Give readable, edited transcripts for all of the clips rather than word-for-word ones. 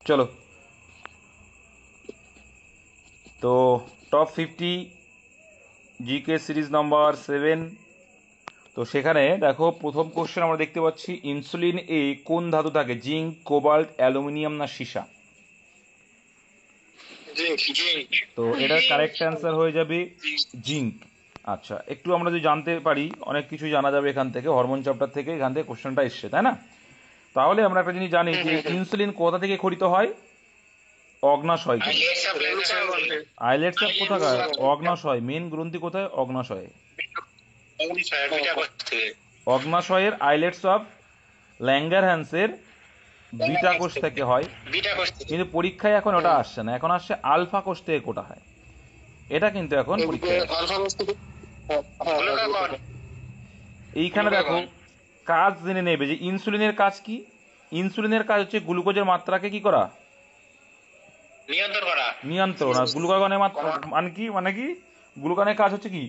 চলো, তো top 50 GK series number 7। তো সেখানে দেখো প্রথম কোশ্চেন আমরা দেখতে পাচ্ছি, ইনসুলিন এ কোন ধাতু থাকে? জিঙ্ক, কোবাল্ট, অ্যালুমিনিয়াম না সীসা? তো এটার কারেক্ট অ্যান্সার হয়ে যাবে জিঙ্ক। আচ্ছা, একটু আমরা যদি জানতে পারি অনেক কিছু জানা যাবে এখান থেকে, হরমোন চ্যাপ্টার থেকে এখান থেকে কোশ্চেনটা এসছে, তাই না? তাহলে আমরা একটা জিনিস জানি যে ইনসুলিন কোথা থেকে খরিত হয়? অগ্নাশয় থেকে। আইলেটস অফ কোথাকার? অগ্নাশয়। মেন গ্রন্থি কোথায়? অগ্নাশয়ে। অগ্নাশয়ের আইলেটস অফ ল্যাঙ্গারহ্যান্সের বিটা কোষ থেকে হয়, কিন্তু পরীক্ষায় এখন ওটা আসছে না, এখন আসছে আলফা কোষ থেকে কোটা হয়। এটা কিন্তু এখন পরীক্ষায় এইখানে দেখো কাজ জেনে নেবে যে ইনসুলিনের কাজ কি। ইনসুলিনের কাজ হচ্ছে গ্লুকোজের মাত্রাকে কি করা? নিয়ন্ত্রণ। আর গ্লুকাগনের মাত্রা মানে কি গ্লুকানের কাজ হচ্ছে কি?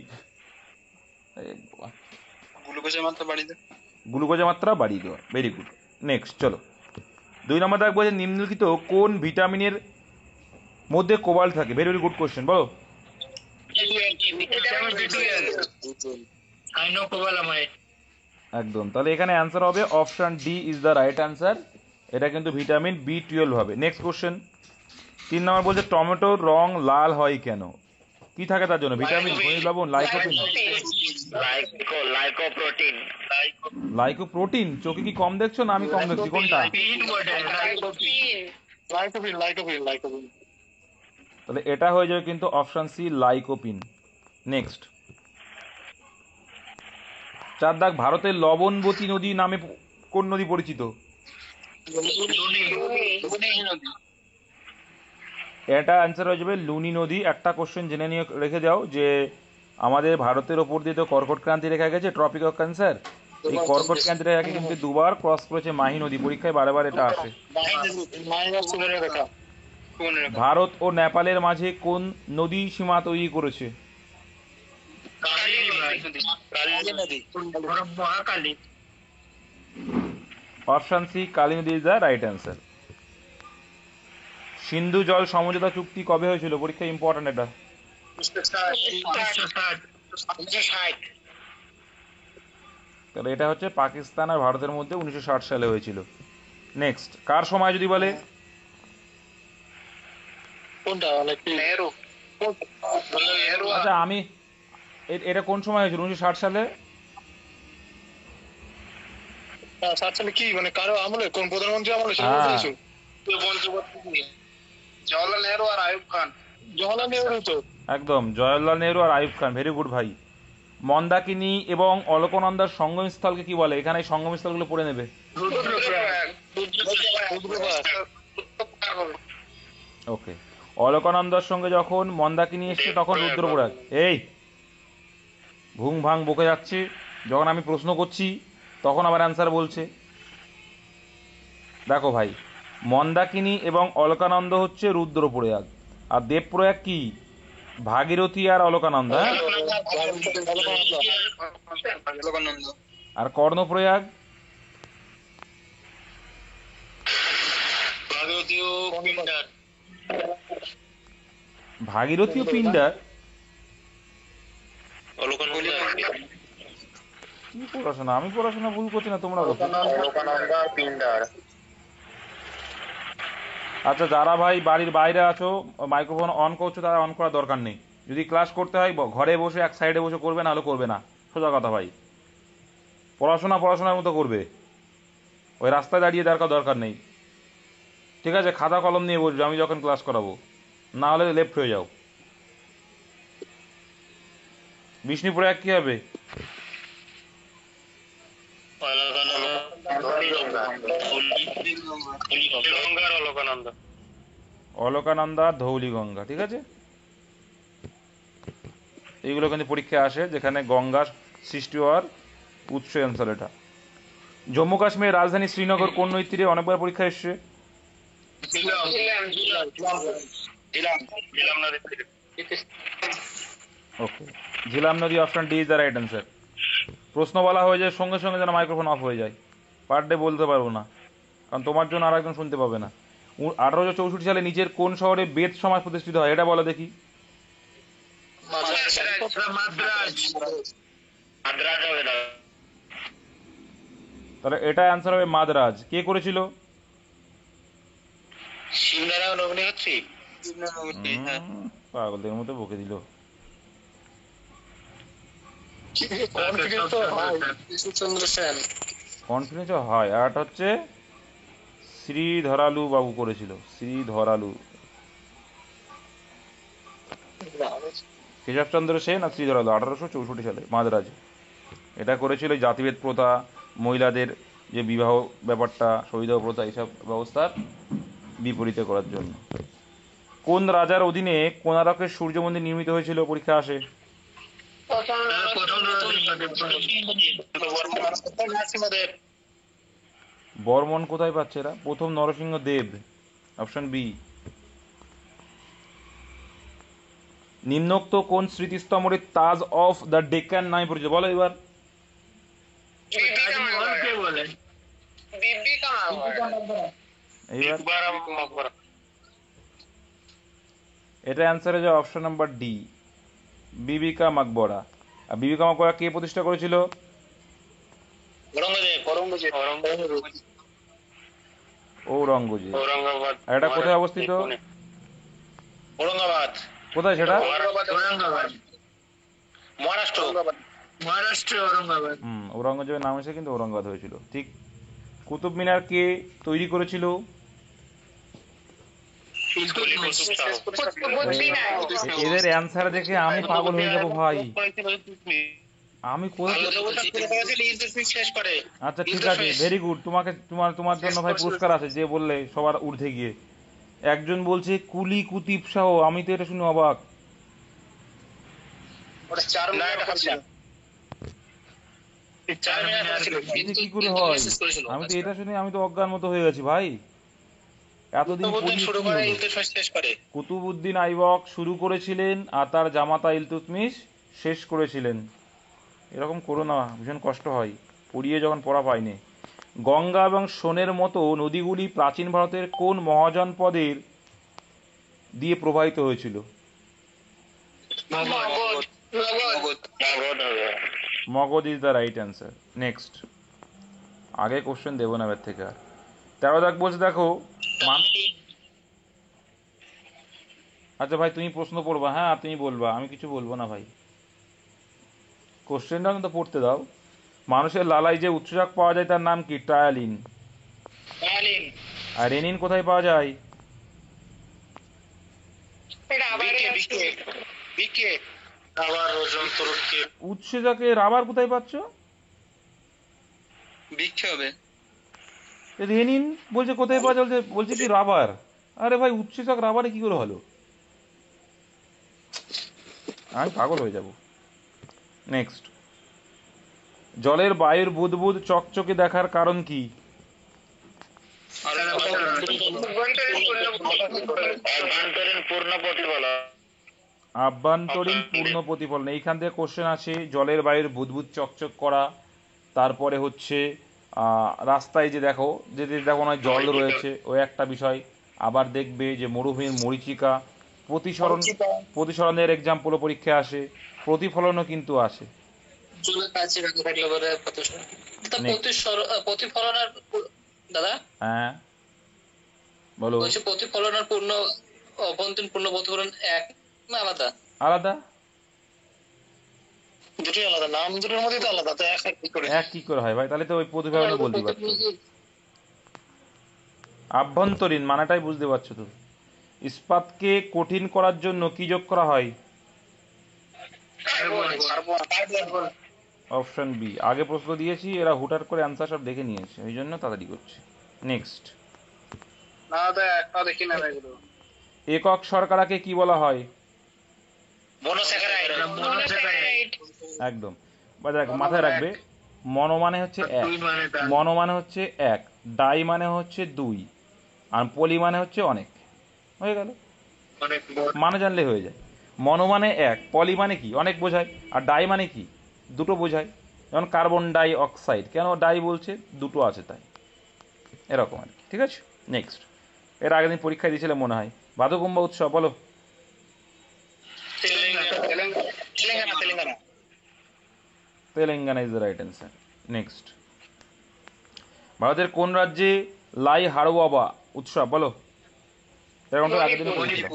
গ্লুকোজের মাত্রা বাড়িয়ে দেওয়া। Very good. নেক্সট চলো, 2 নম্বর দেখবো যে নিম্নলিখিত কোন ভিটামিনের মধ্যে কোবাল্ট থাকে? ভেরি ভেরি গুড কোশ্চেন, বলো। একদম, তাহলে এখানে অ্যান্সার হবে option D is the right answer. এটা কিন্তু ভিটামিন B12 হবে। নেক্সট কোশ্চেন 3 নম্বর বলছে টমেটোর রং লাল হয় কেন? কি থাকে তার জন্য? ভিটামিন, খনিজ লবণ, লাইকোপিন? লাইকোপ্রোটিন। চোখে কি কম দেখছো না আমি কম দেখছি, কোনটা? তাহলে এটা হয়ে যাবে কিন্তু অপশন সি, লাইকোপিন। নেক্সট 4 দাগ, ভারতের লবণবতী নদী নামে কোন নদী পরিচিত? এটা অ্যান্সার হয়ে যাবে লুনি নদী। একটা কোশ্চেন জেনে নিয়ে রেখে যাও যে আমাদের ভারতের ওপর দিয়ে তো কর্কট ক্রান্তি রেখা গেছে, ট্রপিক অফ ক্যান্সার। এই কর্কট ক্রান্তি রেখাকে কিন্তু দুবার ক্রস করেছে মাহি নদী, পরীক্ষায় বারবার এটা আসে। ভারত ও নেপালের মাঝে কোন নদী সীমা তৈরি করেছে? অপশন সি, কালী নদী ইজ দ্য রাইট অ্যান্সার। সিন্ধু জল সমঝোতা চুক্তি কবে হয়েছিল? পরীক্ষা ইম্পর্টেন্ট এটা। তাহলে এটা হচ্ছে পাকিস্তান আর ভারতের মধ্যে 1960 সালে হয়েছিল। নেক্সট, কার সময় যদি বলে? আচ্ছা আমি এটা কোন সময় হয়েছিল 1960 সালে? কি মানে কারো আমলে, কোন প্রধানমন্ত্রী আমলে জওয়াহরলাল নেহরু আর আইয়ুব খান। জওয়াহরলাল নেহরু তো একদম, জওয়াহরলাল নেহরু আর আইয়ুব খান। ভেরি গুড ভাই। মন্দাকিনী এবং অলকনন্দার সঙ্গমস্থলকে কি বলে? এখানে সঙ্গমস্থলগুলো পড়ে নেবে। ওকে, অলকানন্দার সঙ্গে যখন মন্দাকিনী এসছে তখন রুদ্রপ্রয়াগ। এই ভুং ভাং বকে যাচ্ছে, যখন আমি প্রশ্ন করছি তখন আবার অ্যান্সার বলছে। দেখো ভাই, মন্দাকিনী এবং অলকানন্দ হচ্ছে রুদ্রপ্রয়াগ, আর দেবপ্রয়াগ কি? ভাগীরথী আর অলকানন্দা। আর কর্ণপ্রয়াগ? ভাগীরথী ও পিন্ডার। কি পড়াশোনা, আমি পড়াশোনা ভুল করছি না তোমরা করছো? আচ্ছা, যারা ভাই বাড়ির বাইরে আছো মাইক্রোফোন অন করছো, তারা অন করার দরকার নেই। যদি ক্লাস করতে হয় ঘরে বসে এক সাইডে বসে করবে, না হলে করবে না। সোজা কথা ভাই, পড়াশোনার মতো করবে, ওই রাস্তায় দাঁড়িয়ে দরকার নেই। ঠিক আছে, খাতা কলম নিয়ে বসবে আমি যখন ক্লাস করাবো, না হলে লেফট হয়ে যাও। বিষ্ণুপুরে এক কি হবে? অলকানন্দা, ধৌলি গঙ্গা। ঠিক আছে, এইগুলো কিন্তু পরীক্ষায় আসে, যেখানে গঙ্গা সৃষ্টি হওয়ার উৎস অঞ্চল এটা। জম্মু কাশ্মীরের রাজধানী শ্রীনগর কোন নদীর তীরে? অনেকবার পরীক্ষা এসছে। ওকে, ঝিলাম নদী। Option D is the right answer. প্রশ্ন বলা হয়ে যায় সঙ্গে সঙ্গে যেন মাইক্রোফোন অফ হয়ে যায়, পার ডে বলতে পারবো না, কারণ তোমার জন্য আর একজন শুনতে পাবে না। 1864 সালে নিচের কোন শহরে বেদ সমাজ প্রতিষ্ঠিত হয়, এটা বলো দেখি। মাদ্রাজ হবে না। তাহলে এটা অ্যান্সার হবে মাদ্রাজ। কে করেছিল? শিবনারায়ণ অগ্নিহোত্রী। পাগলদের মতো বকে দিল। ঈশ্বরচন্দ্র সেন। কনফিডেন্স হয়। আর একটা হচ্ছে শ্রীধরালু বাবু করেছিল, শ্রীধরালু। কেশবচন্দ্র সেন আর শ্রীধরালু 1864 সালে মাদ্রাজ। এটা করেছিল জাতিভেদ প্রথা, মহিলাদের যে বিবাহ ব্যাপারটা, সবিবাহ প্রথা, এইসব ব্যবস্থার বিপরীতে করার জন্য। কোন রাজার অধীনে কোণারকের সূর্য মন্দির নির্মিত হয়েছিল, পরীক্ষা আসে। বর্মন কোথায় পাচ্ছে এরা? প্রথম নরসিংহ দেব, অপশন বি। নিম্নোক্ত কোন স্মৃতিস্তম্ভটি তাজ অফ দ্য ডেকান নামে পরিচিত, বলো এবার। এইবার এটা অ্যান্সার হয়ে যায় option number D, Bibi ka Maqbara. আর বিবিকা মাকবরা কে প্রতিষ্ঠা করেছিল? ঔরঙ্গজেব। আর এটা কোথায় অবস্থিত? ঔরঙ্গাবাদ। কোথায় সেটা? মহারাষ্ট্র ঔরঙ্গাবাদ। ঔরঙ্গজেবের নাম এসে কিন্তু ঔরঙ্গাবাদ হয়েছিল, ঠিক। কুতুব মিনার কে তৈরি করেছিল? এদের অ্যান্সার দেখে আমি পাগল হয়ে যাব ভাই। আমি আচ্ছা ঠিক আছে, ভেরি গুড। তোমার জন্য ভাই পুরস্কার আছে, যে বললে সবার ঊর্ধ্বে গিয়ে। একজন বলছে কুলি কুতুব শাহ, আমি তো এটা শুনে অবাক। কি করে হয়? আমি তো এটা শুনে আমি তো অজ্ঞান মতো হয়ে গেছি ভাই। এতদিন কুতুবউদ্দিন আইবক শুরু করেছিলেন আর তার জামাতা ইলতুৎমিশ শেষ করেছিলেন। এরকম করো না, ভীষণ কষ্ট হয় পড়িয়ে যখন পড়া পাইনি। গঙ্গা এবং সোনের মতো নদীগুলি প্রাচীন ভারতের কোন মহাজনপদের দিয়ে প্রবাহিত হয়েছিল? Magadh is the right answer. Next, আগে কোশ্চেন দেবো না এবার থেকে আর। 13 দাগ বলছে দেখো আচ্ছা ভাই তুমি প্রশ্ন পড়বা, হ্যাঁ তুমি বলবা, আমি কিছু বলবো না ভাই। কোশ্চেনটা কিন্তু পড়তে দাও। মানুষের লালায় যে উৎসেচক পাওয়া যায় তার নাম কি? টায়ালিন। আর রেনিন কোথায় পাওয়া যায়? উৎসেচকে রাবার কোথায় পাচ্ছ? রেনিন বলছে কোথায় পাওয়া যায়, বলছে কি রাবার। আরে ভাই উৎসেচক রাবারে কি করে হলো? আমি পাগল হয়ে যাব। নেক্সট, জলের বায়ুর বুদবুদ চকচকে দেখার কারণ কি? আভ্যন্তরীণ পূর্ণ প্রতিফলন। এইখান থেকে কোশ্চেন আছে, জলের বায়ুর বুদবুদ চকচক করা। তারপরে হচ্ছে রাস্তায় যে দেখো, যে দেখো না জল রয়েছে, ওই একটা বিষয়। আবার দেখবে যে মরুভূমির মরীচিকা, প্রতিসরণের এক্সাম্পল পরীক্ষা আসে, প্রতিফলনও কিন্তু আসে। হ্যাঁ বলো। প্রতিফলন আর পূর্ণ অভ্যন্তরীণ পূর্ণ প্রতিফলন এক না আলাদা? আলাদা। দুটোই আলাদা, নাম দুটোর মধ্যে তো আলাদা, তো এক কি করে? এক কি করে হয় ভাই? তাহলে তো ওই প্রতিফলন বলতে পারছো। আভ্যন্তরীণ মানেটাই বুঝতে পারছো তো। ইস্পাতকে কঠিন করার জন্য কি যোগ করা হয়? Option B. আগে প্রশ্ন দিয়েছি, এরা হুটার করে অ্যান্সার সব দেখে নিয়েছে, ওই জন্য তাড়াতাড়ি করছে। নেক্সট, একক শর্করাকে কি বলা হয়? একদম। বা দেখ মাথায় রাখবে, মনো মানে হচ্ছে এক, মনো মানে হচ্ছে এক, ডাই মানে হচ্ছে দুই, আর পলি মানে হচ্ছে অনেক। হয়ে গেল, মানে জানলে হয়ে যায়। মনো মানে এক, পলি মানে কি? অনেক বোঝায়। আর ডাই মানে কি? দুটো বোঝায়। যেমন কার্বন ডাই অক্সাইড, কেন ডাই বলছে? দুটো আছে তাই। এরকম আর কি, ঠিক আছে। নেক্সট, এর আগের দিন পরীক্ষায় দিয়েছিলে মনে হয়। ভাদকুম্বা উৎসব বলো। Telangana. Telangana is the right answer. Next, ভারতের কোন রাজ্যে লাই হাড়ওয়াবা উৎসব বলো। এর অন্তত আগের দিনও পড়েছিল।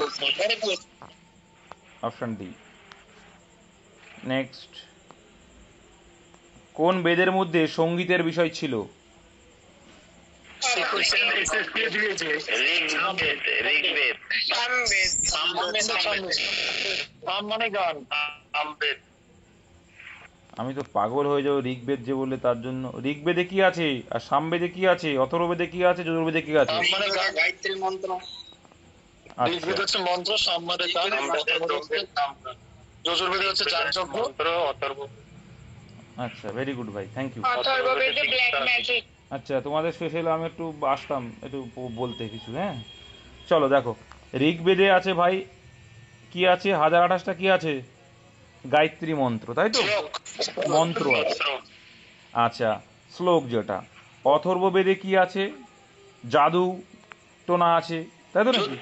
Option D. নেক্সট, কোন বেদের মধ্যে সঙ্গীতের বিষয় ছিল? আমি তো পাগল হয়ে যাবো ঋগ্বেদ যে বললে তার জন্য। ঋগ্বেদে কি আছে, আর সামবেদে কি আছে, অথর্ববেদে কি আছে, যজুর্বেদে কি আছে? গায়ত্রী মন্ত্র। আচ্ছা হচ্ছে মন্ত্র, সামবেদে গান, যজুর্বেদে হচ্ছে যাগযজ্ঞ, অথর্ব। আচ্ছা, ভেরি গুড ভাই, থ্যাংক ইউ। অথর্ববেদে ব্ল্যাক ম্যাজিক। আচ্ছা, তোমাদের স্পেশাল আমি একটু আসতাম একটু বলতে কিছু। হ্যাঁ চলো দেখো, ঋগ্বেদে আছে ভাই কি আছে, 1028টা কি আছে, গায়ত্রী মন্ত্র, তাই তো, মন্ত্র আছে। আচ্ছা, শ্লোক যেটা। অথর্ববেদে কি আছে, জাদু টোনা আছে, তাই তো নাকি?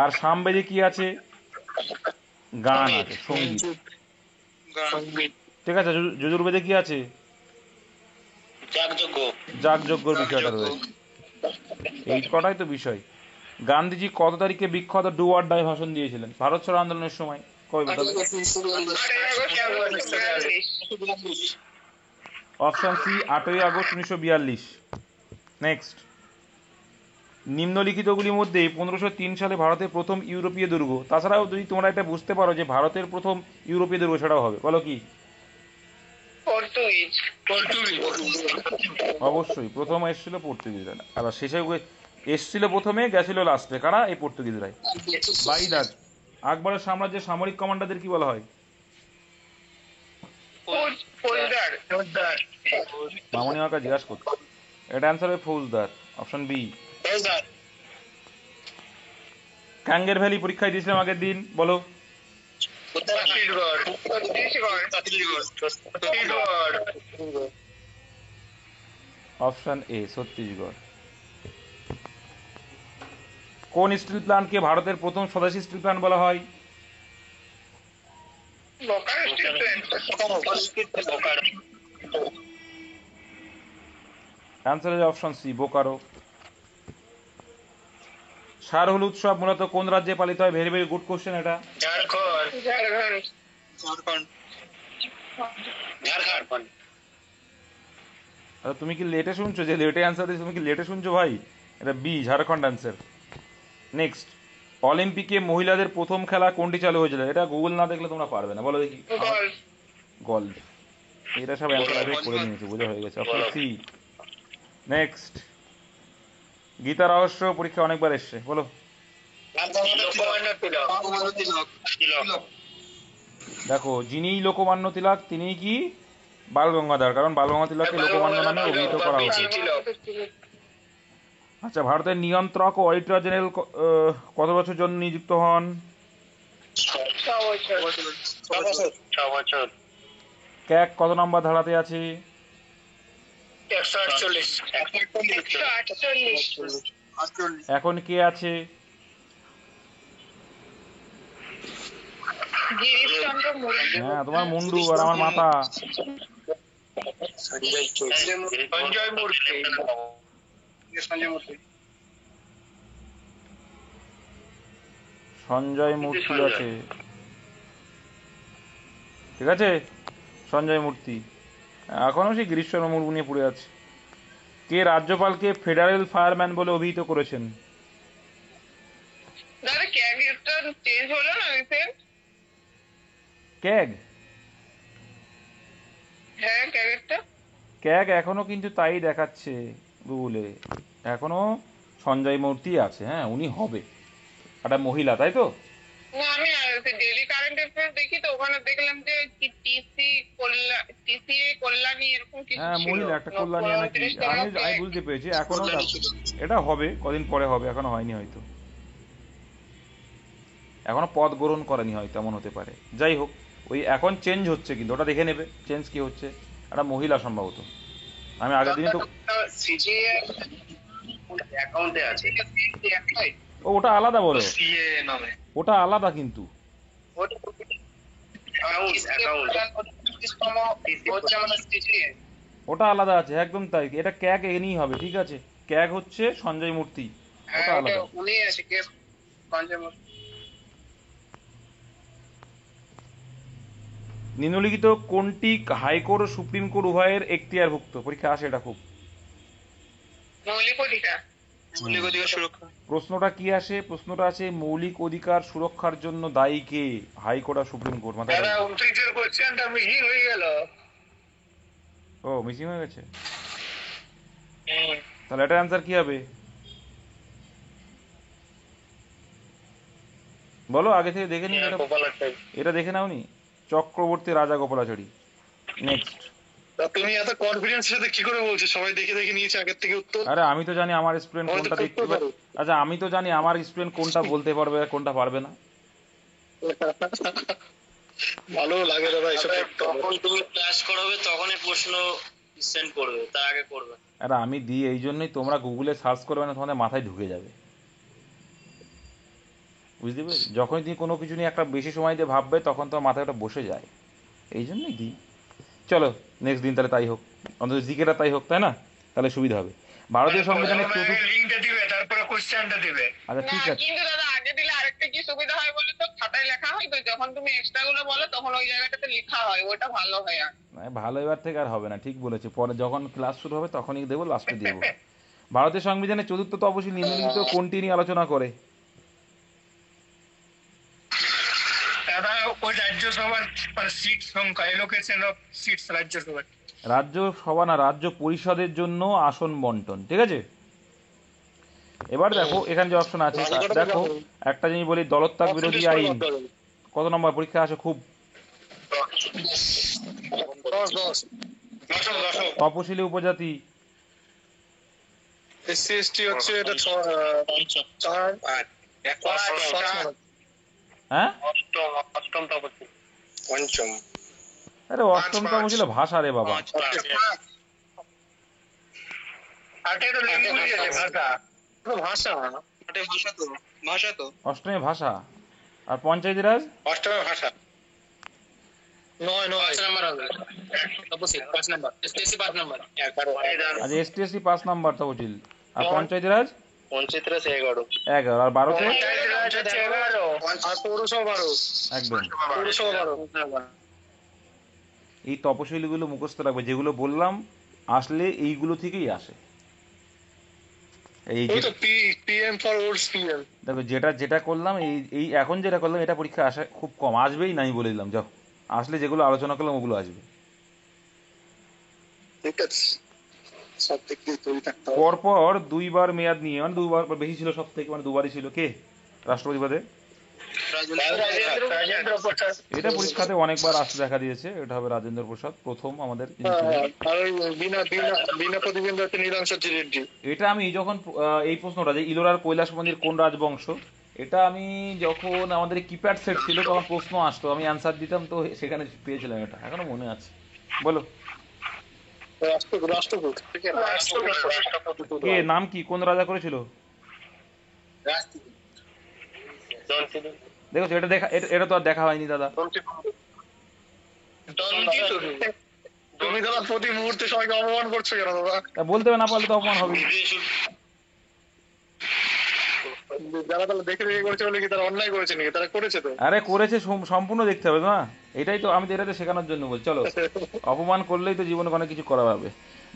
আর সামবেদে কি আছে, গান আছে, সঙ্গীত। ঠিক আছে, যজুর্বেদে কি আছে, যাগযজ্ঞর বিষয়টা রয়েছে। এই কটাই তো বিষয়। গান্ধীজি কত তারিখে বিখ্যাত ডু অর ডাই ভাষণ দিয়েছিলেন ভারত ছাড়ো আন্দোলনের সময়? কবে বলতে? অপশন সি 8ই আগস্ট 1942। নেক্সট, নিম্নলিখিতগুলির মধ্যে 1503 সালে ভারতের প্রথম ইউরোপীয় দুর্গ, তাছাড়াও যদি তোমরা এটা বুঝতে পারো যে ভারতের প্রথম ইউরোপীয় দুর্গ সেটাও হবে, বলো কি? অবশ্যই প্রথম এসেছিল পর্তুগিজরা, আবার শেষে এসেছিল প্রথমে, গেছিল লাস্টে, কারা? এই পর্তুগিজরাই। বাইদার আকবরের সাম্রাজ্যের সামরিক কমান্ডারদের কি বলা হয়? মামনি আমাকে জিজ্ঞাসা করতো, এটা অ্যান্সার হবে ফৌজদার, অপশন বি। ক্যাঙ্গের ভ্যালি পরীক্ষায় দিয়েছিলাম আগের দিন, বলো। Option A Chhattisgarh. কোন স্টিল প্ল্যান্টকে ভারতের প্রথম স্বদেশী স্টিল প্ল্যান্ট বলা হয়? Answer is option C, Bokaro. Sarhul উৎসব মূলত কোন রাজ্যে পালিত হয়? ভেরি ভেরি গুড কোশ্চেন এটা। আচ্ছা, তুমি কি লেটে শুনছো? যে লেটে অ্যান্সার দিয়েছো তুমি কি লেটে শুনছো ভাই? এটা বি, ঝাড়খণ্ড অ্যান্সার। নেক্সট, অলিম্পিকে মহিলাদের প্রথম খেলা কোনটি চালু হয়েছিল? এটা গুগল না দেখলে তোমরা পারবে না, বলো দেখি। গল্ফ। এটা সব অ্যান্সার আগে করে নিয়েছে, বোঝা হয়ে গেছে, অপশন সি। নেক্সট, গীতা রহস্য পরীক্ষা অনেকবার এসছে, বলো। দেখো, যিনি লোকমান্য তিলক তিনি কি বাল গঙ্গাধর, কারণ বাল গঙ্গাধর তিলককে লোকমান্য নামে অভিহিত করা হতো। আচ্ছা, ভারতের নিয়ন্ত্রক ও অডিটর জেনারেল কত বছর জন্য নিযুক্ত হন? 6 বছর। ক্যাক কত নম্বর ধারাতে আছে? 148। এখন কে আছে? হ্যাঁ, তোমার মুন্ডু আর আমার মাথা। সঞ্জয় মূর্তি। সঞ্জয় মূর্তি আছে, ঠিক আছে, সঞ্জয় মূর্তি। এখনো সেই গিরিশ চন্দ্র মুর্মু নিয়ে পড়ে আছে। কে রাজ্যপালকে ফেডারেল ফায়ারম্যান বলে অভিহিত করেছেন? ক্যাগ? ক্যাগ এখনো কিন্তু তাই দেখাচ্ছে গুগলে, এখনো সঞ্জয় মূর্তি আছে। হ্যাঁ, উনি হবে, একটা মহিলা, তাই তো? না, আমি ডেইলি কারেন্ট অ্যাফেয়ার্স দেখি, তো ওখানে দেখলাম যে কল্যাণী এরকম কিছু হ্যাঁ, ছিল। মহিলা একটা কল্যাণী নাকি, আমি বুঝতে পেরেছি। এখনো এটা হবে, কদিন পরে হবে, এখনো হয়নি হয়তো, এখনো পদ গ্রহণ করেনি হয়তো, এমন হতে পারে। যাই হোক, ওই এখন চেঞ্জ হচ্ছে, কিন্তু ওটা দেখে নেবে চেঞ্জ কি হচ্ছে। একটা মহিলা সম্ভবত, আমি আগের দিনে তো। অ্যাকাউন্টে আছে। ও ওটা আলাদা বলো, সিএ নামে। ওটা আলাদা কিন্তু। ওটা আলাদা আছে, একদম তাই। এটা ক্যাগ এনেই হবে, ঠিক আছে? ক্যাগ হচ্ছে সঞ্জয় মূর্তি, ওটা আলাদা। উনি আছে কে সঞ্জয় মূর্তি। নিম্নলিখিত কোনটি হাইকোর্ট ও সুপ্রিম কোর্ট উভয়ের এখতিয়ারভুক্ত? পরীক্ষা আসে এটা খুব। মৌলিক অধিকার। মৌলিক অধিকার সুরক্ষা। প্রশ্নটা কি আসে? প্রশ্নটা আছে মৌলিক অধিকার সুরক্ষার জন্য দায়ী কে? হাইকোর্ট আর সুপ্রিম কোর্ট। মাথায় দাদা রাখবে। 29 কোশ্চেনটা মিহির হয়ে গেল। ও মিসিং হয়ে গেছে, তাহলে এটার অ্যান্সার কি হবে বলো? আগে থেকে দেখে নি এটা, এটা দেখে নাওনি? চক্রবর্তী রাজা গোপালাচারী। নেক্সট। তুমি এত কনফিডেন্সের সাথে কি করে বলছো? সবাই দেখে দেখে নিয়েছে আগের থেকে উত্তর। আরে আমি তো জানি আমার স্টুডেন্ট কোনটা দেখতে পারে। আচ্ছা আমি তো জানি আমার স্টুডেন্ট কোনটা বলতে পারবে আর কোনটা পারবে না। ভালো লাগে দাদা এসব দেখতে। তখন তুমি ক্লাস করাবে তখনই প্রশ্ন সেন্ড করবে, তার আগে করবে। আরে আমি দিই এই জন্যই, তোমরা গুগলে সার্চ করবে না, তোমাদের মাথায় ঢুকে যাবে, বুঝতে পেরেছি? যখনই তুমি কোনো কিছু নিয়ে একটা বেশি সময় দিয়ে ভাববে তখন তোমার মাথায় ওটা বসে যায়, এই জন্যই দিই। চলো নেক্সট দিন তাহলে তাই হোক, অন্তত জিকেটা তাই হোক, তাই না? তাহলে সুবিধা হবে। ভারতীয় সংবিধানের চতুর্থ, লিংকটা দিবে, তারপরে কোশ্চেনটা দিবে। আচ্ছা ঠিক আছে। কিন্তু দাদা আগে দিলে আরেকটা কি সুবিধা হয় বলে তো, খাতায় লেখা হয় তো, যখন তুমি এক্সট্রা গুলো বলো তখন ওই জায়গাটাতে লেখা হয়, ওটা ভালো হয়। আর ভালো এবার থেকে আর হবে না, ঠিক বলেছে। পরে যখন ক্লাস শুরু হবে তখনই দেবো, লাস্টে দেবো। ভারতীয় সংবিধানের চতুর্থ তফসিল নিম্নলিখিত কোনটি নিয়ে আলোচনা করে? দাদা ওই রাজ্যসভার সিট সংখ্যা, এলোকেশন অফ সিটস রাজ্যসভার। রাজ্যসভা না, রাজ্য পরিষদের জন্য আসন বন্টন, ঠিক আছে? এবার দেখো এখানে যে অপশন আছে, দেখো একটা জিনিস বলি, দলত্যাগ বিরোধী আইন কত নম্বর পরীক্ষা আসে খুব? তপশিলি উপজাতি, এসসি এসটি হচ্ছে এটা হ্যাঁ অষ্টম তপশিল। পঞ্চম। আরে অষ্টম তপশিলে ভাষা রে বাবা, ভাষা ভাষা তো অষ্টমে ভাষা। আর পঞ্চায়েতি রাজ অষ্টমে ভাষা নয় নয় 5 নাম্বার হবে তপসিল, 5 নাম্বার। STSC 5 number. আচ্ছা এসটি এসসি 5 নাম্বার তপশিল। আর পঞ্চায়েতি রাজ পঞ্চায়েত রাজ 11। 11। আর 12তে আর পৌরসভা 12। একদম। পৌরসভা 12। এই তপশিলগুলো মুখস্থ রাখবে, যেগুলো বললাম আসলে এইগুলো থেকেই আসে। এই ওই তো পিএম ফর ওল্ড পিএম। দেখো যেটা যেটা করলাম, এই এই এখন যেটা করলাম এটা পরীক্ষা আসা খুব কম, আসবেই নাই বলে দিলাম। যাও আসলে যেগুলো আলোচনা করলাম ওগুলো আসবে। ঠিক আছে, সব দিক দিয়ে তৈরি থাকতে হবে। পরপর 2বার মেয়াদ নিয়ে, মানে 2বার বেশি ছিল সব থেকে, মানে 2বারই ছিল কে রাষ্ট্রপতি পদে? রাজেন্দ্র প্রসাদ। এটা পরীক্ষাতে অনেকবার আসতে দেখা দিয়েছে, এটা হবে রাজেন্দ্র প্রসাদ প্রথম আমাদের। আর ওই বিনা বিনা বিনা প্রতিদ্বন্দ্বী হচ্ছে নীলাঞ্জন রেড্ডি। এটা আমি যখন এই প্রশ্নটা যে ইলোরার কৈলাস মন্দির কোন রাজবংশ, এটা আমি যখন আমাদের কিপ্যাড সেট ছিল তখন প্রশ্ন আসতো, আমি অ্যান্সার দিতাম, তো সেখানে পেয়েছিলাম, এটা এখনো মনে আছে। বলো কে, নাম কি, কোন রাজা করেছিল? দেখো এটা দেখা, এটা তো আর দেখা হয়নি দাদা। তুমি দাদা প্রতি মুহূর্তে সবাইকে অপমান করছো কেন দাদা? তা বলতে হবে, না পারলে তো অপমান হবে। যারা তাহলে দেখে দেখে করেছে বলে কি তারা অন্যায় করেছে নাকি? তারা করেছে তো। আরে করেছে, সম্পূর্ণ দেখতে হবে না, এটাই তো আমি তো এটাতে শেখানোর জন্য বলছি। চলো অপমান করলেই তো জীবনে অনেক কিছু করা হবে।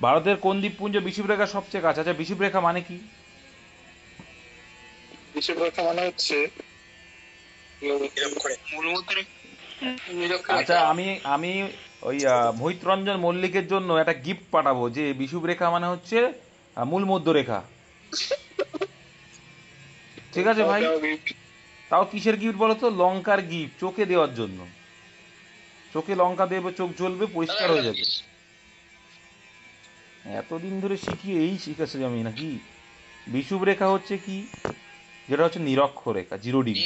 ভারতের কোন দ্বীপপুঞ্জ বিষুবরেখার সবচেয়ে কাছে? আচ্ছা বিষুবরেখা মানে কি? বিষুবরেখা মানে হচ্ছে আচ্ছা আমি আমি ওই মোহিতরঞ্জন মল্লিকের জন্য একটা গিফট পাঠাবো, যে বিষুবরেখা মানে হচ্ছে মূল মধ্যরেখা, ঠিক আছে ভাই? তাও কিসের গিফট বলো তো? লঙ্কার গিফট, চোখে দেওয়ার জন্য। চোখে লঙ্কা দেবে, চোখ জ্বলবে, পরিষ্কার হয়ে যাবে। এতদিন ধরে শিখিয়ে এই শিখেছি আমি নাকি? বিষুবরেখা হচ্ছে কি? যেটা হচ্ছে নিরক্ষরেখা, 0 ডিগ্রি।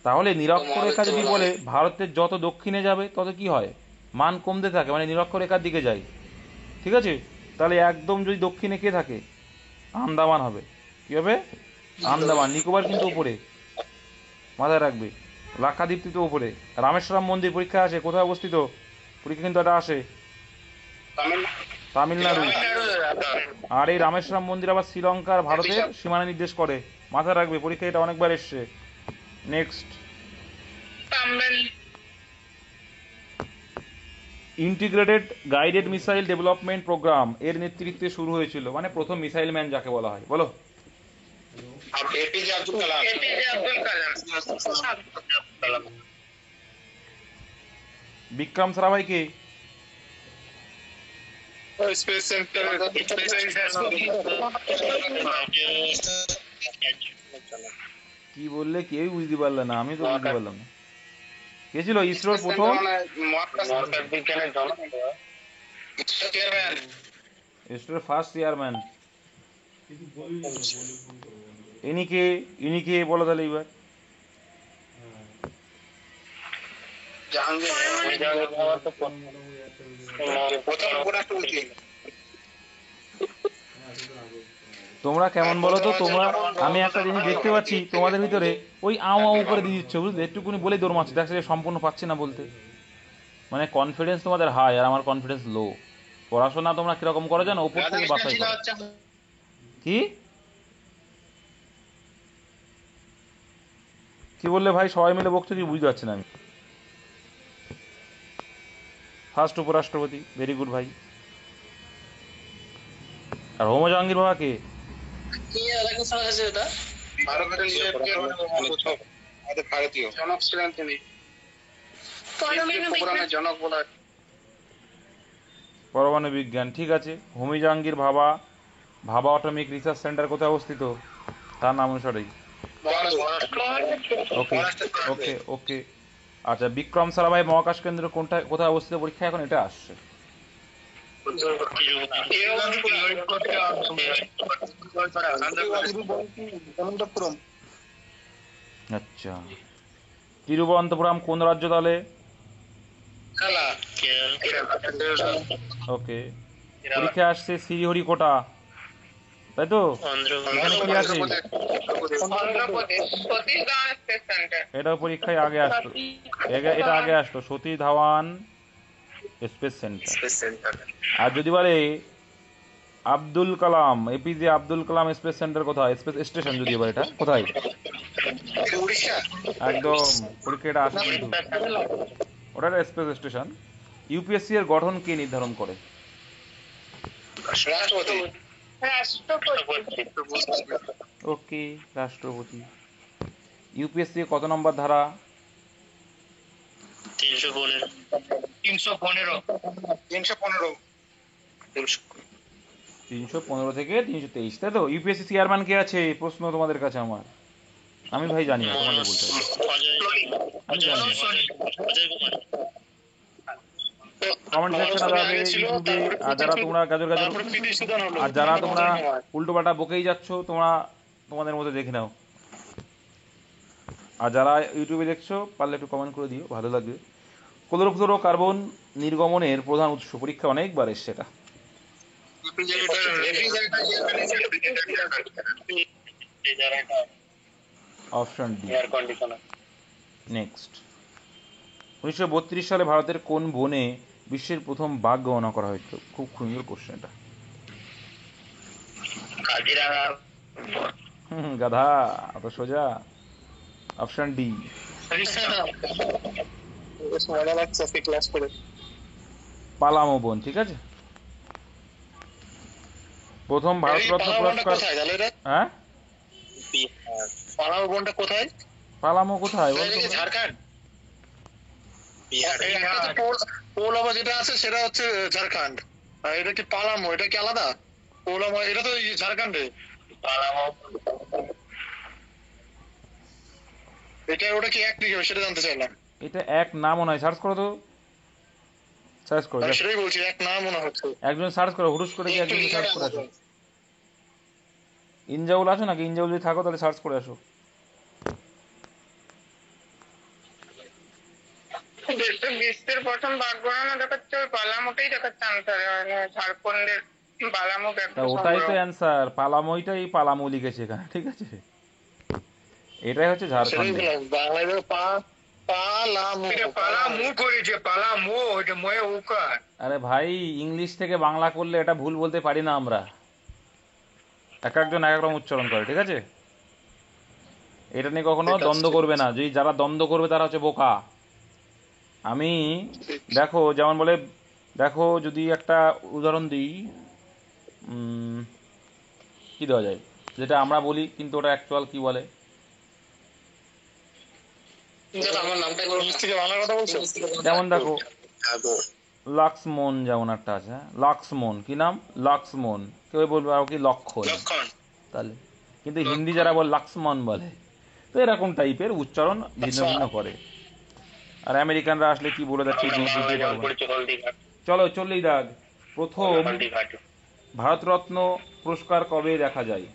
তাহলে নিরক্ষরেখা যদি বলে ভারতের যত দক্ষিণে যাবে তত কি হয়? মান কমতে থাকে, মানে নিরক্ষরেখার দিকে যায়, ঠিক আছে? তাহলে একদম যদি দক্ষিণে কে থাকে, আন্দামান হবে। কি হবে? আন্দামান। নিকোবর কিন্তু উপরে, মাথায় রাখবে। লাক্ষাদ্বীপ তো উপরে। রামেশ্বরম মন্দির পরীক্ষা আসে, কোথায় অবস্থিত? পরীক্ষা কিন্তু এটা আসে, তামিলনাড়ু। আর এই রামেশ্বরম মন্দির আবার শ্রীলঙ্কার ভারতের সীমানা নির্দেশ করে, মাথায় রাখবে, পরীক্ষা এটা অনেকবার এসছে। Next, Tamil integrated guided missile development programme এর নেতৃত্বে শুরু হয়েছিল, মানে প্রথম মিসাইল ম্যান যাকে বলা হয়, বলো। এপিজে আব্দুল কালাম। এপিজে আব্দুল কালাম। বিক্রম সারাভাই কে? Space centre. কি বললে কেউই বুঝতে পারলে না, আমি তো বুঝতে পারলাম না। কে ছিল ইসরোর প্রথম? মহাকাশ বিজ্ঞানের জনক। চেয়ারম্যান। ইসরোর ফার্স্ট চেয়ারম্যান ইনি কে বলো তাহলে এবার। তোমরা কেমন বলো তো, তোমরা, আমি একটা জিনিস দেখতে পাচ্ছি তোমাদের ভিতরে ওই আও আও করে দিয়ে দিচ্ছ, বুঝলে, একটুকুনি বলেই দৌড় মারছি, দেখছি যে সম্পূর্ণ পাচ্ছি না বলতে। মানে কনফিডেন্স তোমাদের হাই আর আমার কনফিডেন্স লো। পড়াশোনা তোমরা কিরকম করো জানো, উপর থেকে বাছাই করো। কি কি বললে ভাই? সবাই মিলে বকছো কি? বুঝতে পারছি না আমি। ফার্স্ট উপরাষ্ট্রপতি, ভেরি গুড ভাই। আর হোমো জাহাঙ্গীর বাবা কে? কি এলাকা শোনা যাচ্ছে এটা? ভারতীয় জনক ছিলেন তিনি। জনক বলা পরমাণু বিজ্ঞান, ঠিক আছে। হোমি জাহাঙ্গীর ভাবা, ভাবা অটোমিক রিসার্চ সেন্টার কোথায় অবস্থিত তার নাম অনুসারেই। ওকে ওকে ওকে। আচ্ছা, বিক্রম সারাভাই মহাকাশ কেন্দ্র কোনটা, কোথায় অবস্থিত? পরীক্ষা এখন এটা আসছে। আচ্ছা, তিরুবনন্তপুরম কোন রাজ্য তাহলে? ওকে। পরীক্ষা আসছে শ্রীহরিকোটা, তাই তো? এখানে কি আছে? Andhra Pradesh Satish Dhawan space centre. এটাও পরীক্ষায় আগে আসতো, এটা আগে আসতো, সতীশ ধাওয়ান স্পেস সেন্টার। আর যদি বলে আব্দুল কালাম, এপিজে আব্দুল কালাম স্পেস সেন্টার কোথায়, স্পেস স্টেশন যদি বলে, এটা কোথায়? উড়িষ্যা। একদম, পরীক্ষা এটা আসে কিন্তু, ওটা স্পেস স্টেশন। ইউপিএসসি এর গঠন কে নির্ধারণ করে? রাষ্ট্রপতি। ওকে, রাষ্ট্রপতি। ইউপিএসসি কত নম্বর ধারা? 315। 315 থেকে 323, তাই তো? ইউপিএসসি চেয়ারম্যান কে আছে? প্রশ্ন তোমাদের কাছে আমার, আমি ভাই জানি না, তোমাদের বলতে হবে। আমি জানি না। কমেন্ট সেকশনে যাবে, ইউটিউবে। আর যারা তোমরা গাজর গাজর, আর যারা তোমরা উল্টোপাল্টা বকেই যাচ্ছ, তোমরা তোমাদের মধ্যে দেখে নাও। আর যারা ইউটিউবে দেখছো, পারলে একটু কমেন্ট করে দিও, ভালো লাগবে। ক্লোরোফ্লোরো কার্বন নির্গমনের প্রধান উৎস, পরীক্ষা অনেকবার এসছে এটা। Option D. নেক্সট, 1932 সালে ভারতের কোন বনে বিশ্বের প্রথম বাঘ গণনা করা হয়েছিল? খুব সুন্দর কোশ্চেন এটা। গাধা, অত সোজা। Option D. পালামো বন, ঠিক আছে। প্রথম ভারতরত্ন পুরস্কার, হ্যাঁ? পালামো বনটা কোথায়? পালামো কোথায় বলতো? ঝাড়খণ্ড। পৌলামা যেটা আছে সেটা হচ্ছে ঝাড়খণ্ড। আর এটা কি পালামো, এটা কি আলাদা? পৌলামা এটা তো ঝাড়খণ্ডে। এটা ওটা কি এক দিকে সেটা জানতে চাইলাম। এটা এক নাম মনে হয়, সার্চ করো তো, সার্চ করো। সেটাই বলছি, এক নাম মনে হচ্ছে। একজন সার্চ করো, হুরুস করে কি একজন সার্চ করে আসো। ইনজাউল আসো নাকি? ইনজাউল যদি থাকো তাহলে সার্চ করে আসো। বিশ্বের প্রথম বাঘ গণনা দেখাচ্ছে ওই পালামোটাই দেখাচ্ছে আনসারে, ঝাড়খণ্ডের বালামুখ তা একটা ওটাই তো সংগ্রহ। অ্যান্সার, পালামোইটাই পালামো লিখেছে এখানে, ঠিক আছে। এটাই হচ্ছে সেটাই ঝাড়খণ্ডে। বললাম, বাংলায় ধরো পালামু। এটা পালামু করেছে, পালামু, এটা ময়ে উকার। আরে ভাই, ইংলিশ থেকে বাংলা করলে এটা ভুল বলতে পারি না আমরা, এক একজন এক এক রকম উচ্চারণ করে, ঠিক আছে। এটা নিয়ে কখনো ঠিক আছে, দ্বন্দ্ব ঠিক করবে আছে। না, যদি যারা দ্বন্দ্ব করবে তারা হচ্ছে বোকা। আমি দেখো যেমন বলে, দেখো যদি একটা উদাহরণ দিই, কি দেওয়া যায়, যেটা আমরা বলি কিন্তু ওটা অ্যাকচুয়াল কি বলে। দাদা আমার নামটা বলুন। ইংলিশ থেকে বাংলা কথা বলছো? যেমন দেখো লক্সমন, যেমন একটা আছে, হ্যাঁ, লক্সমন, কি নাম, লক্সমন, কেউ বলবে আর কি লক্ষণ, লক্ষণ। তাহলে কিন্তু হিন্দি যারা বলে লক্সমন বলে। তো এরকম টাইপের উচ্চারণ ভিন্ন ভিন্ন করে। আর আমেরিকানরা আসলে কি বলে যাচ্ছে বুঝতে পারবো না। চলো চললেই দাগ। প্রথম ভারতরত্ন পুরস্কার কবে দেখা যায়?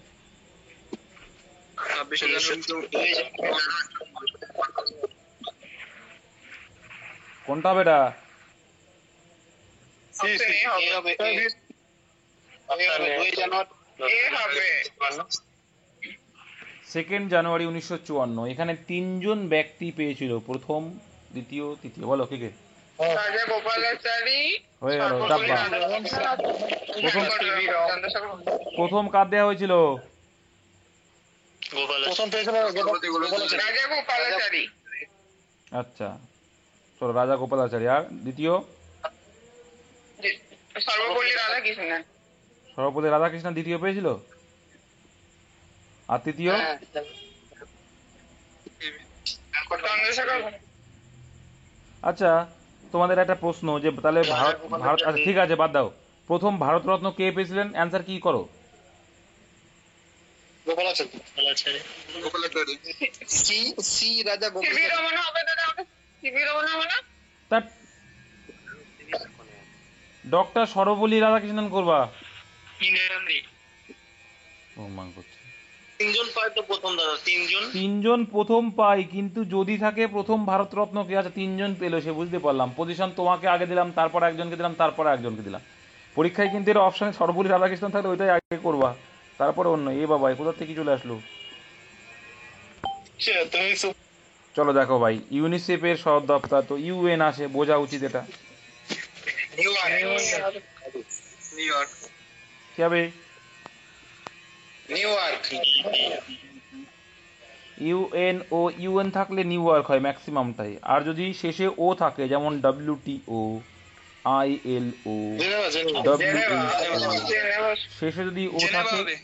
কোনটা হবে এটা? Option A হবে। এ হবে। 2 জানুয়ারি 1954। এখানে 3জন ব্যক্তি পেয়েছিল, প্রথম, দ্বিতীয়, তৃতীয়। বলো কে কে? রাজা গোপালাচারী, হয়ে গেল, সর্বপল্লী ডাব্বা। রাধাকৃষ্ণন, চন্দ্রশেখর। প্রথম কার দেওয়া হয়েছিল? প্রথম পেয়েছিল গোপালাচারী। রাজা গোপালাচারী, আচ্ছা, চলো, রাজা গোপালাচারী। আর দ্বিতীয়? সর্বপল্লী রাধাকৃষ্ণন। সর্বপল্লী রাধাকৃষ্ণন দ্বিতীয় পেয়েছিল। আর তৃতীয়? চন্দ্রশেখর। আচ্ছা, তোমাদের একটা প্রশ্ন, যে তাহলে ভারত ভারত আচ্ছা ঠিক আছে, বাদ দাও। প্রথম ভারতরত্ন কে পেয়েছিলেন, অ্যান্সার কি করো? গোপালাচারী। সি রাজা সিবি রমন হবে দাদা, ওটা সিবি রমন হবে না? তার ডক্টর সর্বপল্লী রাধাকৃষ্ণন করবা? ও মান করছে। 3জন পায় তো প্রথম দাদা, 3জন। 3জন প্রথম পাই, কিন্তু যদি থাকে প্রথম ভারতরত্ন কে, আচ্ছা 3জন পেলো, সে বুঝতে পারলাম। পজিশন তোমাকে আগে দিলাম, তারপর একজনকে দিলাম, তারপর একজনকে দিলাম। পরীক্ষায় কিন্তু এর অপশনে সর্বপল্লী রাধাকৃষ্ণন থাকলে ওইটাই আগে করবা, তারপরে অন্য। এ বাবা, কোথা থেকে চলে আসলো? তুমি চলো দেখো ভাই, ইউনিসেফের সদর দপ্তর তো ইউএন আসে, বোঝা উচিত এটা। New York. কি হবে? New York. ইউএন ও ইউএন থাকলে নিউ ইয়র্ক হয় ম্যাক্সিমামটাই। আর যদি শেষে ও থাকে, যেমন WTO, ILO, জেনেভা। শেষে যদি ও জেনেভা থাকে, হবে।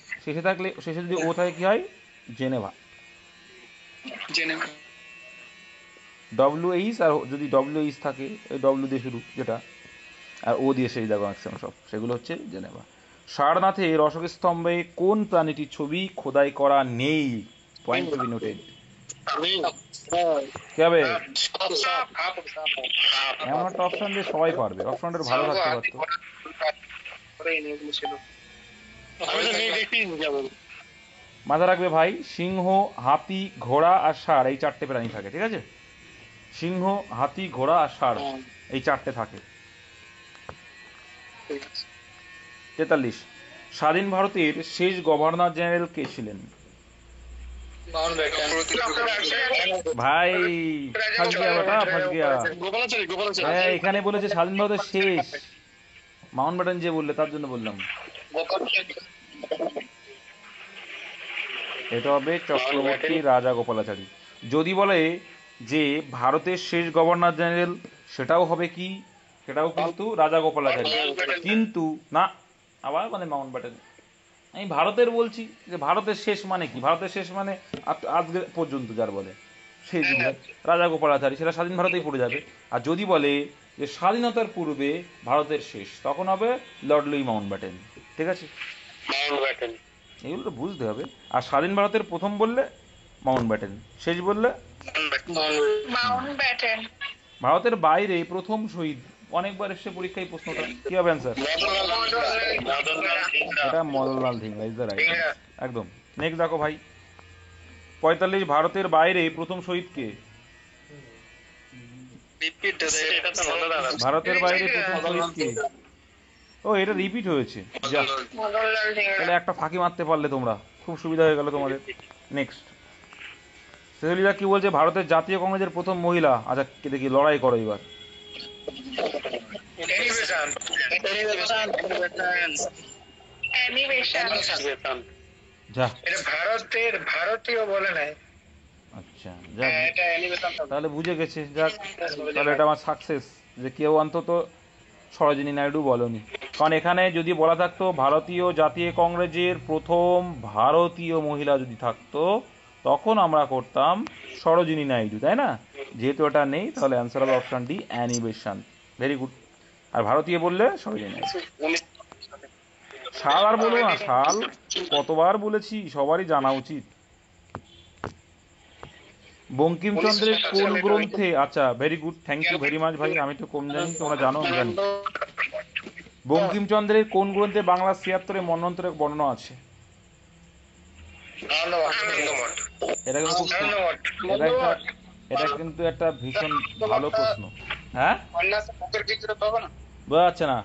শেষে যদি ও থাকে কি হয়? জেনেভা। জেনেভা। WH, আর যদি WH থাকে, এই W দিয়ে শুরু যেটা, আর ও দিয়ে শেষ, দেখো ম্যাক্সিমাম সব সেগুলো হচ্ছে জেনেভা। সারনাথের অশোক স্তম্ভে কোন প্রাণীটির ছবি খোদাই করা নেই? Point to be noted. কি হবে? এমন একটা অপশন দিয়ে সবাই পারবে, অপশনটা ভালো থাকতে পারতো। আমি তো নেই দেখি যাবো। মাথা রাখবে ভাই, সিংহ, হাতি, ঘোড়া আর ষাঁড়, এই 4টে প্রাণী থাকে, ঠিক আছে। সিংহ, হাতি, ঘোড়া আর ষাঁড়, এই 4টে থাকে। 43। স্বাধীন ভারতের শেষ গভর্নর জেনারেল কে ছিলেন? ভাই ফাঁস গিয়া বেটা, ফাঁস গিয়া। গোপালাচারী। হ্যাঁ, এখানে বলেছে স্বাধীন ভারতের শেষ, মাউন্ট ব্যাটেন যে বললে তার জন্য বললাম। এটা হবে চক্রবর্তী রাজা গোপালাচারী। যদি বলে যে ভারতের শেষ গভর্নর জেনারেল, সেটাও হবে কি, সেটাও কিন্তু রাজা গোপালাচারী, কিন্তু না, আবার মানে মাউন্ট ব্যাটেন। আমি ভারতের বলছি, যে ভারতের শেষ মানে কি, ভারতের শেষ মানে আজকে পর্যন্ত যার বলে সেই যুগে রাজা গোপালাচারী, সেটা স্বাধীন ভারতেই পড়ে যাবে। আর যদি বলে যে স্বাধীনতার পূর্বে ভারতের শেষ, তখন হবে লর্ড লুই মাউন্ট ব্যাটেন, ঠিক আছে। এগুলো তো বুঝতে হবে। আর স্বাধীন ভারতের প্রথম বললে মাউন্ট ব্যাটেন, শেষ বললে মাউন্ট ব্যাটেন। ভারতের বাইরে প্রথম শহীদ, অনেকবার এসে পরীক্ষায় প্রশ্নটা, কি হবে অ্যান্সার? এটা Madanlal Dhingra is the right, একদম। নেক্সট দেখো ভাই, 45। ভারতের বাইরে প্রথম শহীদ কে? ভারতের বাইরে প্রথম শহীদ কে? ও এটা রিপিট হয়েছে, যা মদনলাল সিংড়া। তাহলে একটা ফাঁকি মারতে পারলে তোমরা, খুব সুবিধা হয়ে গেল তোমাদের। নেক্সট, সেলিদা কি বলছে, ভারতের জাতীয় কংগ্রেসের প্রথম মহিলা। আচ্ছা দেখি, লড়াই করো এবার। অ্যানিমেশন। যা, এটা ভারতীয় বলে নাই। আচ্ছা যাক, তাহলে বুঝে গেছে, যাক তাহলে এটা আমার সাকসেস, যে কেউ অন্তত সরোজিনী নাইডু বলনি। কারণ এখানে যদি বলা থাকতো ভারতীয় জাতীয় কংগ্রেসের প্রথম ভারতীয় মহিলা যদি থাকতো, তখন আমরা করতাম সরোজিনী নাইডু, তাই না? যেহেতু এটা নেই, তাহলে অ্যান্সার হবে option D, Annie Besant. Very good. আর ভারতীয় বললে সরোজিনী নাইডু। সাল আর বলবো না, সাল কতবার বলেছি, সবারই জানা উচিত। বঙ্কিমচন্দ্রের কোন গ্রন্থে, আচ্ছা very good, thank you very much ভাই, আমি তো কম জানি, তোমরা জানো আমি জানি। বঙ্কিমচন্দ্রের কোন গ্রন্থে বাংলা ৭৬ মন্বন্তরের বর্ণনা আছে? এটা কিন্তু খুব এটা কিন্তু একটা ভীষণ ভালো প্রশ্ন। হ্যাঁ, বোঝা যাচ্ছে না।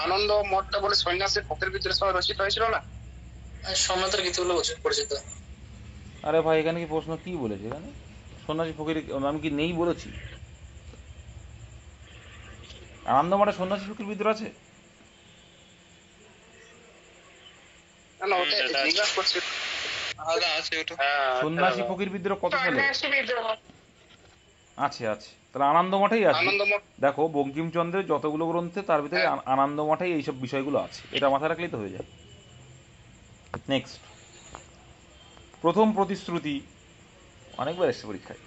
আনন্দ মঠটা বলে সন্ন্যাসের পথের ভিতরে সময় রচিত হয়েছিল না? সোমনাথের গীতগুলো পরিচিত। আরে ভাই, এখানে কি প্রশ্ন কি বলেছে? এখানে সন্ন্যাসী ফকির আমি কি নেই বলেছি? আনন্দমঠে সন্ন্যাসী ফকির বিদ্রোহ আছে? না ওটা জিজ্ঞাসা করছি। সন্ন্যাসী ফকির বিদ্রোহ কত সালে? সন্ন্যাসী বিদ্রোহ। আছে আছে, তাহলে আনন্দমঠেই আছে। আনন্দমঠ দেখো বঙ্কিমচন্দ্রের যতগুলো গ্রন্থে তার ভিতরে আনন্দমঠেই এইসব বিষয়গুলো আছে, এটা মাথায় রাখলেই তো হয়ে যায়। নেক্সট, প্রথম প্রতিশ্রুতি অনেকবার এসছে পরীক্ষায়।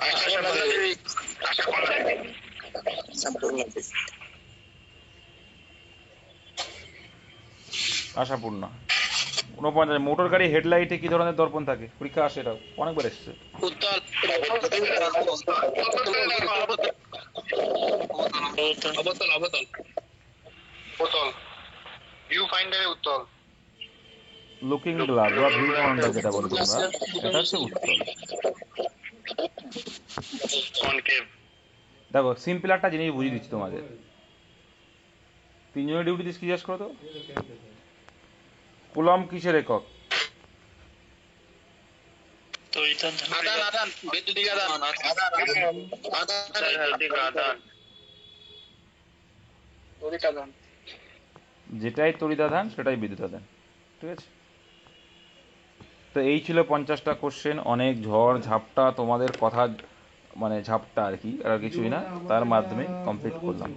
আশাপূর্ণা। 49, মোটর গাড়ি হেডলাইটে কি ধরনের দর্পণ থাকে? পরীক্ষা আসে, এটাও অনেকবার এসছে। উত্তল। অবতল অবতল। উত্তল ভিউ ফাইন্ডারে উত্তল। লুকিং গ্লাস বা ভিউ পয়েন্টার যেটা বলি তোমরা, এটা হচ্ছে উত্তল। দেখো সিম্পল একটা জিনিস বুঝিয়ে দিচ্ছি তোমাদের। তিনজনের ডিউটি দিস, কি জিজ্ঞেস করো তো? কুলম কিসের একক? যেটাই তড়িদাধান সেটাই বিদ্যুতাধান, ঠিক আছে? তো এই ছিল 50টা কোশ্চেন। অনেক ঝড় ঝাপটা তোমাদের কথা, মানে ঝাপটা আর কি, আর কিছুই না, তার মাধ্যমে কমপ্লিট করলাম।